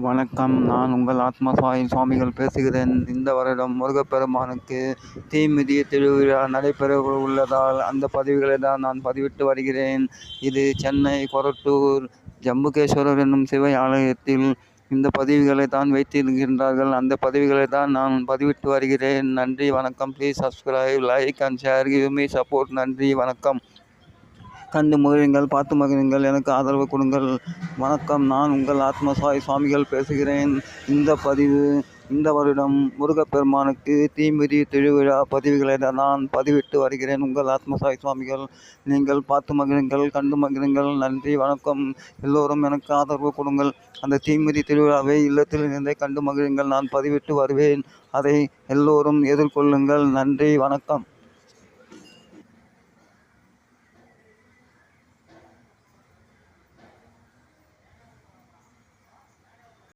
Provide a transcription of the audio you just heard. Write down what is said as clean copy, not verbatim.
வணக்கம். நான் உங்கள் ஆத்மசாயி சுவாமிகள் பேசுகிறேன். இந்த வருடம் முருகப்பெருமானுக்கு தீமிதி திருவிழா நடைபெற உள்ளதால் அந்த பதிவுகளை தான் நான் பதிவிட்டு வருகிறேன். இது சென்னை கொரட்டூர் ஜம்புகேஸ்வரர் என்னும் சிவ ஆலயத்தில் இந்த பதிவுகளை தான் வைத்திருக்கின்றார்கள். அந்த பதிவுகளை தான் நான் பதிவிட்டு வருகிறேன். நன்றி, வணக்கம். Please subscribe, like and share, give me support. நன்றி, வணக்கம். கண்டு மகிழுங்கள், பார்த்து மகிழுங்கள், எனக்கு ஆதரவு கொடுங்கள். வணக்கம். நான் உங்கள் ஆத்மசாயி சுவாமிகள் பேசுகிறேன். இந்த பதிவு இந்த வருடம் முருகப்பெருமானுக்கு தீமிதி திருவிழா பதிவுகளை நான் பதிவிட்டு வருகிறேன். உங்கள் ஆத்மசாயி சுவாமிகள். நீங்கள் பார்த்து மகிழுங்கள், கண்டு மகிழுங்கள். நன்றி, வணக்கம். எல்லோரும் எனக்கு ஆதரவு கொடுங்கள். அந்த தீமிதி திருவிழாவை இல்லத்தில் இருந்தே கண்டு மகிழுங்கள். நான் பதிவிட்டு வருவேன். அதை எல்லோரும் எதிர்கொள்ளுங்கள். நன்றி, வணக்கம்.